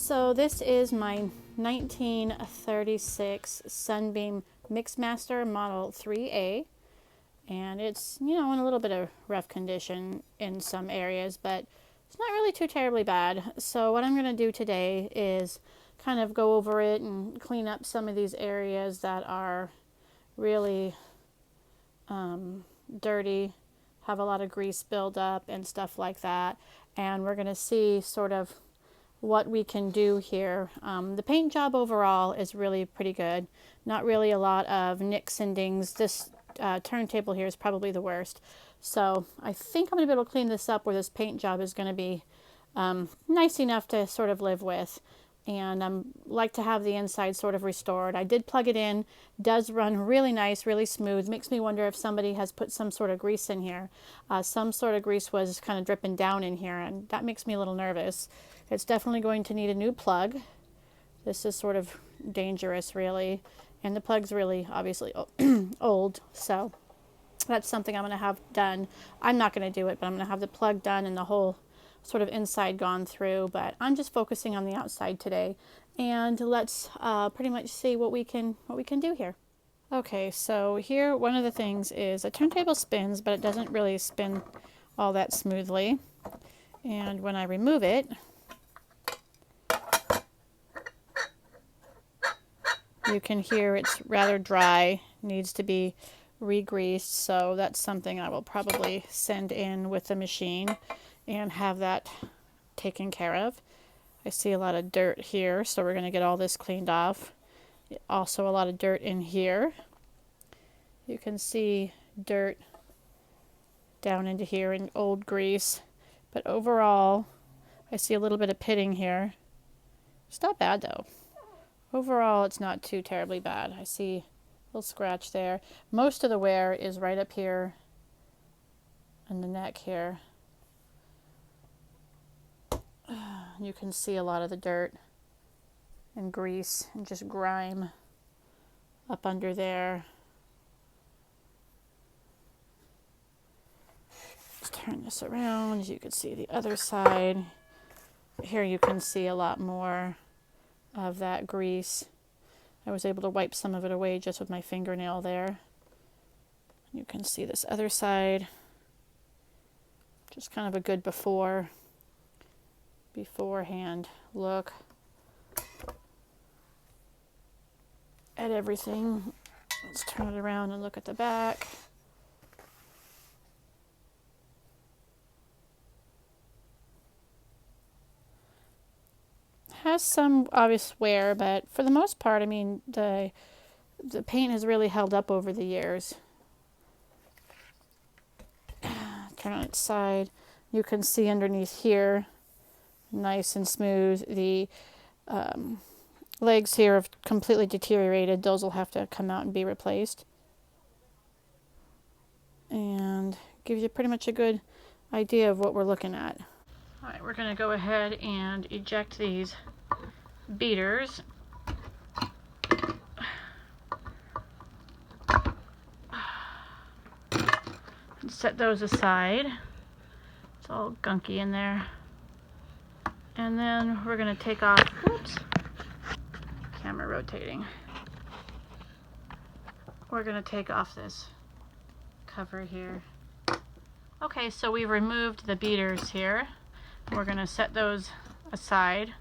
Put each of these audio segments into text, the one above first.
So this is my 1936 Sunbeam Mixmaster Model 3A, and it's, in a little bit of rough condition in some areas, but it's not really too terribly bad. So what I'm going to do today is kind of go over it and clean up some of these areas that are really dirty, have a lot of grease buildup and stuff like that, and we're going to see sort of what we can do here. The paint job overall is really pretty good. Not really a lot of nicks and dings. This turntable here is probably the worst. So I think I'm going to be able to clean this up where this paint job is going to be nice enough to sort of live with. And I like to have the inside sort of restored. I did plug it in. Does run really nice, really smooth. Makes me wonder if somebody has put some sort of grease in here. Some sort of grease was kind of dripping down in here, and that makes me a little nervous. It's definitely going to need a new plug. This is sort of dangerous, really. And the plug's really, obviously, old. So that's something I'm going to have done. I'm not going to do it, but I'm going to have the plug done and the whole sort of inside gone through. But I'm just focusing on the outside today. And let's pretty much see what we can do here. Okay, so here one of the things is a turntable spins, but it doesn't really spin all that smoothly. And when I remove it, you can hear it's rather dry, needs to be re-greased, so that's something I will probably send in with the machine and have that taken care of. I see a lot of dirt here, so we're going to get all this cleaned off. Also a lot of dirt in here. You can see dirt down into here and old grease, but overall I see a little bit of pitting here. It's not bad though. Overall, it's not too terribly bad. I see a little scratch there. Most of the wear is right up here in the neck here. You can see a lot of the dirt and grease and just grime up under there. Let's turn this around. As you can see the other side. Here you can see a lot more of that grease. I was able to wipe some of it away just with my fingernail there. You can see this other side. Just kind of a good beforehand look at everything. Let's turn it around and look at the back. Has some obvious wear, but for the most part, I mean, the paint has really held up over the years. Turn on its side. You can see underneath here, nice and smooth. The legs here have completely deteriorated. Those will have to come out and be replaced. And gives you pretty much a good idea of what we're looking at. All right, we're going to go ahead and eject these beaters. And set those aside. It's all gunky in there. And then we're going to take off, whoops, camera rotating. We're going to take off this cover here. Okay, so we've removed the beaters here. We're going to set those aside,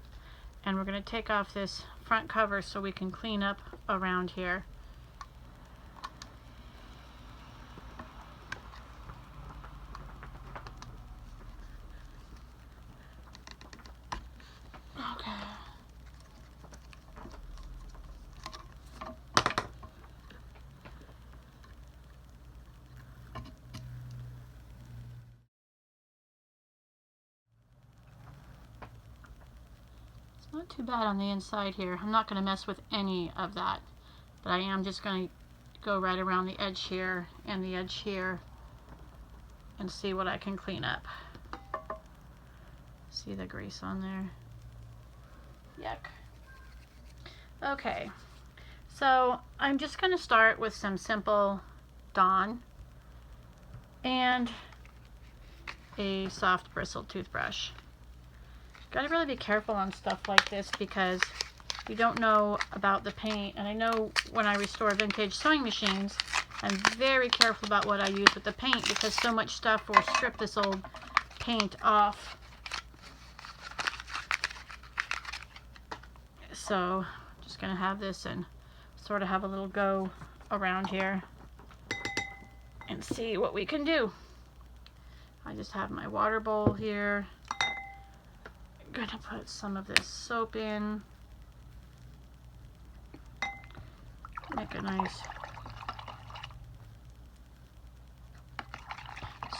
and we're going to take off this front cover so we can clean up around here. Okay. Not too bad on the inside here. I'm not going to mess with any of that, but I am just going to go right around the edge here and the edge here and see what I can clean up. See the grease on there? Yuck. Okay, so I'm just going to start with some simple Dawn and a soft bristle toothbrush. Gotta really be careful on stuff like this because you don't know about the paint. And I know when I restore vintage sewing machines, I'm very careful about what I use with the paint because so much stuff will strip this old paint off. So I'm just gonna have this and sort of have a little go around here and see what we can do. I just have my water bowl here. I'm gonna put some of this soap in. Make a nice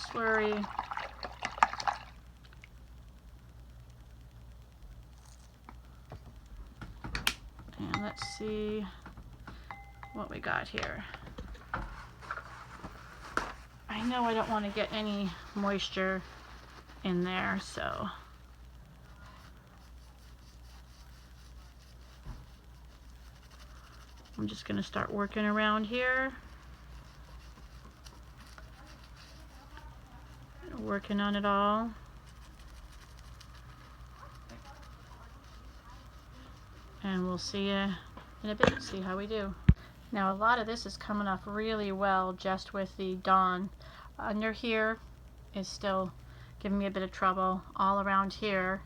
slurry. And let's see what we got here. I know I don't want to get any moisture in there, so I'm just going to start working around here. Working on it all. And we'll see you in a bit, see how we do. Now a lot of this is coming off really well just with the Dawn. Under here is still giving me a bit of trouble. All around here,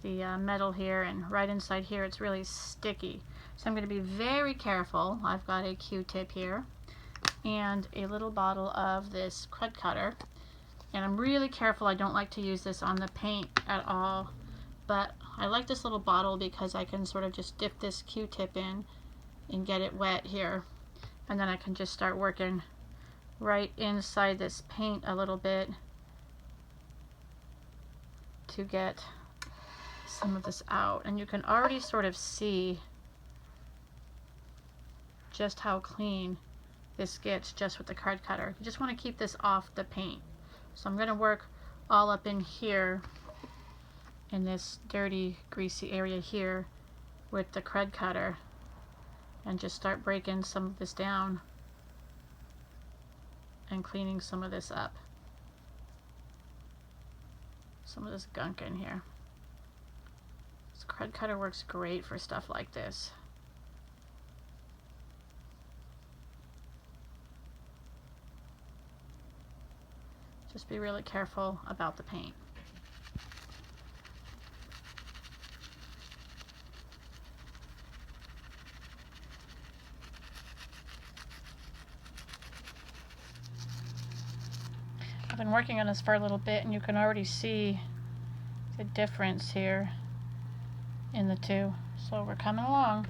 the metal here, and right inside here, it's really sticky. So I'm going to be very careful. I've got a Q-tip here and a little bottle of this crud cutter. And I'm really careful. I don't like to use this on the paint at all. But I like this little bottle because I can sort of just dip this Q-tip in and get it wet here. And then I can just start working right inside this paint a little bit to get some of this out. And you can already sort of see just how clean this gets just with the card cutter. You just want to keep this off the paint. So I'm going to work all up in here in this dirty, greasy area here with the crud cutter and just start breaking some of this down and cleaning some of this up. Some of this gunk in here. This crud cutter works great for stuff like this. Just be really careful about the paint. I've been working on this for a little bit and you can already see the difference here in the two. So we're coming along.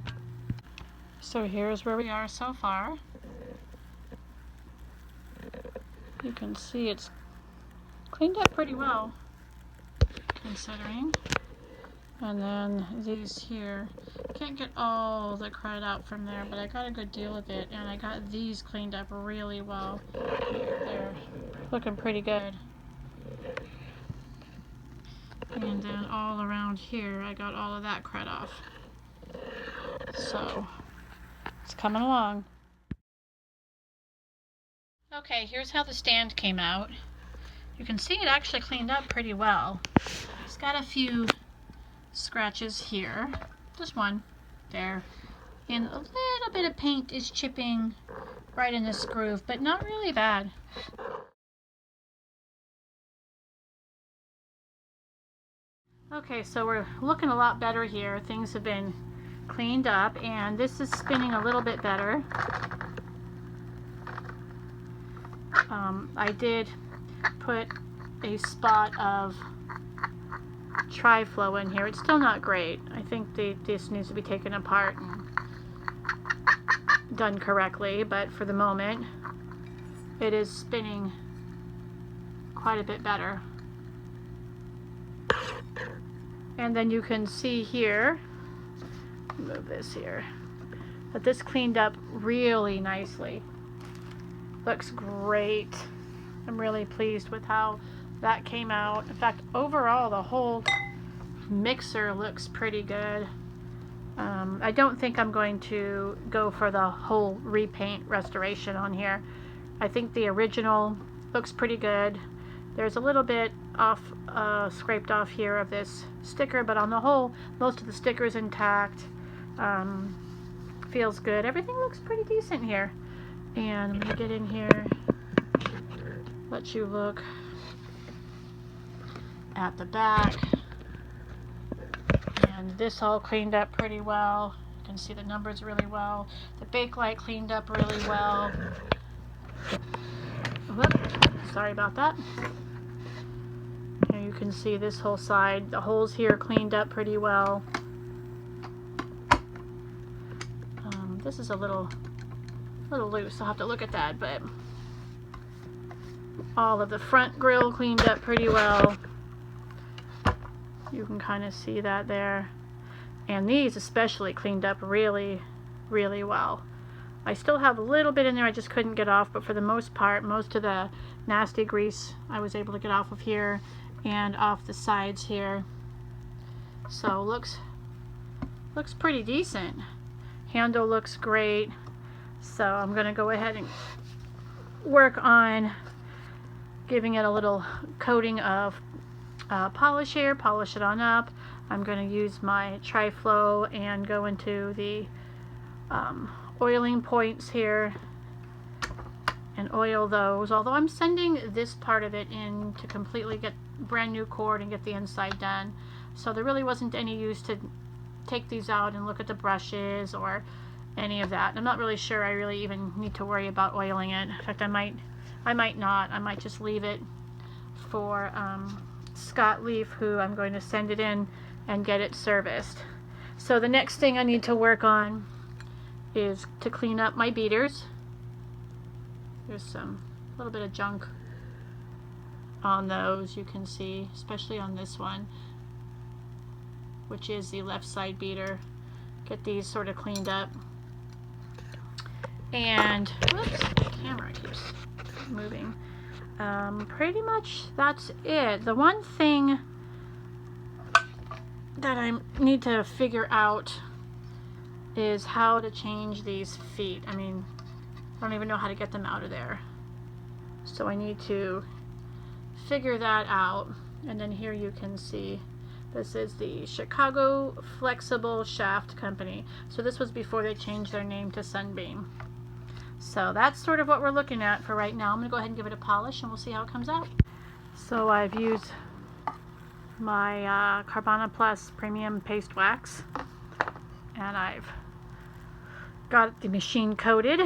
So here's where we are so far. You can see it's cleaned up pretty well, considering. And then these here, can't get all the crud out from there, but I got a good deal of it, and I got these cleaned up really well. They're looking pretty good. And then all around here, I got all of that crud off. So, it's coming along. Okay, here's how the stand came out. You can see it actually cleaned up pretty well. It's got a few scratches here, just one there, and a little bit of paint is chipping right in this groove, but not really bad. Okay, so we're looking a lot better here. Things have been cleaned up and this is spinning a little bit better. I did put a spot of tri-flow in here. It's still not great. I think this needs to be taken apart and done correctly, but for the moment it is spinning quite a bit better. And then you can see here, move this here, that this cleaned up really nicely. Looks great. I'm really pleased with how that came out. In fact, overall, the whole mixer looks pretty good. I don't think I'm going to go for the whole repaint restoration on here. I think the original looks pretty good. There's a little bit off, scraped off here of this sticker, but on the whole, most of the sticker is intact. Feels good. Everything looks pretty decent here. And I'm going to get in here, let you look at the back. And this all cleaned up pretty well. You can see the numbers really well. The bakelite cleaned up really well. Whoop, sorry about that. Here you can see this whole side. The holes here cleaned up pretty well. This is a little loose. I'll have to look at that, but all of the front grill cleaned up pretty well. You can kind of see that there. And these especially cleaned up really, really well. I still have a little bit in there I just couldn't get off, but for the most part, most of the nasty grease I was able to get off of here and off the sides here. So looks pretty decent. Handle looks great. So I'm going to go ahead and work on giving it a little coating of polish here, polish it on up. I'm going to use my Tri-Flow and go into the oiling points here and oil those, although I'm sending this part of it in to completely get brand new cord and get the inside done. So there really wasn't any use to take these out and look at the brushes or any of that. I'm not really sure I really even need to worry about oiling it. In fact, I might not. I might just leave it for Scott Leaf, who I'm going to send it in and get it serviced. So the next thing I need to work on is to clean up my beaters. There's a little bit of junk on those, you can see, especially on this one, which is the left side beater. Get these sort of cleaned up. And whoops, the camera keeps moving. Pretty much that's it. The one thing that I need to figure out is how to change these feet. I mean, I don't even know how to get them out of there. So I need to figure that out. And then here you can see this is the Chicago Flexible Shaft Company. So this was before they changed their name to Sunbeam. So that's sort of what we're looking at for right now. I'm going to go ahead and give it a polish and we'll see how it comes out. So I've used my Carbona Plus Premium Paste Wax, and I've got the machine coated,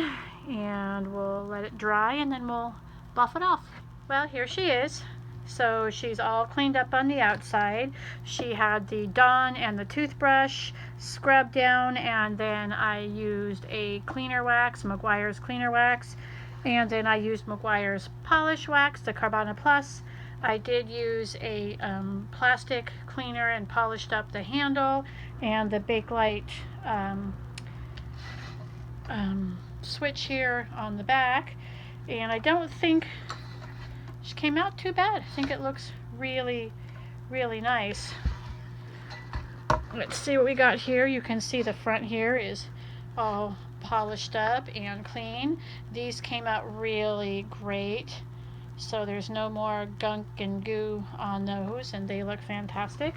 and we'll let it dry and then we'll buff it off. Well, here she is. So she's all cleaned up on the outside. She had the Dawn and the toothbrush scrubbed down, and then I used a cleaner wax, Meguiar's cleaner wax, and then I used Meguiar's polish wax, the Carbona Plus. I did use a plastic cleaner and polished up the handle and the bakelite switch here on the back, and I don't think she came out too bad. I think it looks really, really nice. Let's see what we got here. You can see the front here is all polished up and clean. These came out really great. So there's no more gunk and goo on those, and they look fantastic.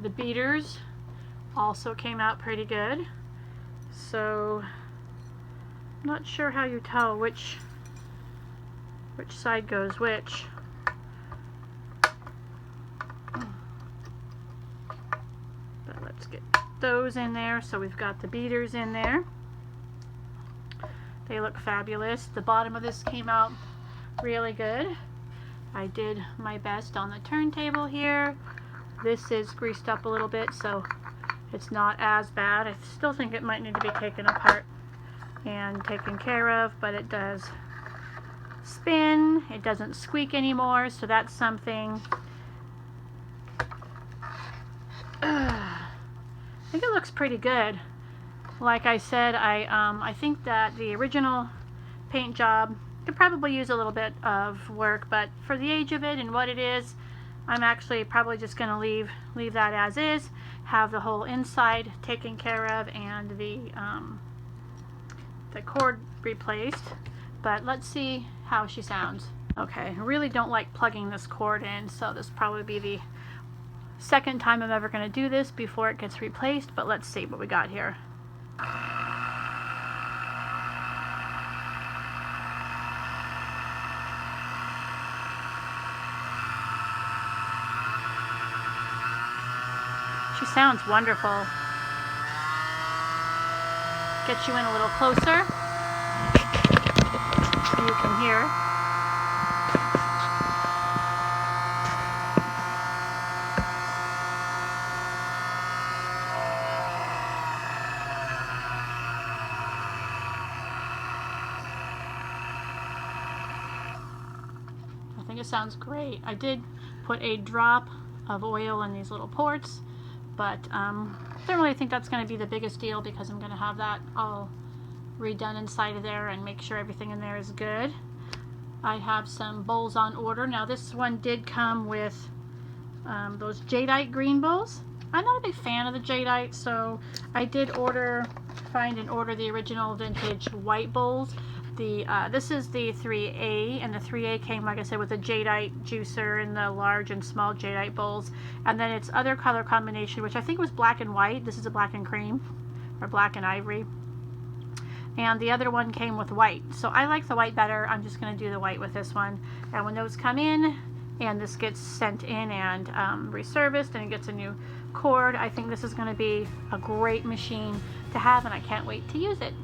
The beaters also came out pretty good. So I'm not sure how you tell which side goes which. But let's get those in there. So we've got the beaters in there. They look fabulous. The bottom of this came out really good. I did my best on the turntable here. This is greased up a little bit, so it's not as bad. I still think it might need to be taken apart and taken care of, but it does spin. It doesn't squeak anymore, so that's something. I think it looks pretty good. Like I said, I think that the original paint job could probably use a little bit of work, but for the age of it and what it is, I'm actually probably just going to leave that as is, have the whole inside taken care of, and the cord replaced. But let's see how she sounds. Okay, I really don't like plugging this cord in, so this will probably be the second time I'm ever going to do this before it gets replaced, but let's see what we got here. She sounds wonderful. Get you in a little closer so you can hear. I think it sounds great. I did put a drop of oil in these little ports, but don't really think that's going to be the biggest deal because I'm going to have that all redone inside of there and make sure everything in there is good. I have some bowls on order. Now this one did come with those jadeite green bowls. I'm not a big fan of the jadeite, so I did find and order the original vintage white bowls. This is the 3A, and the 3A came, like I said, with a jadeite juicer and the large and small jadeite bowls. And then its other color combination, which I think was black and white. This is a black and cream, or black and ivory. And the other one came with white. So I like the white better. I'm just going to do the white with this one. And when those come in, and this gets sent in and reserviced, and it gets a new cord, I think this is going to be a great machine to have, and I can't wait to use it.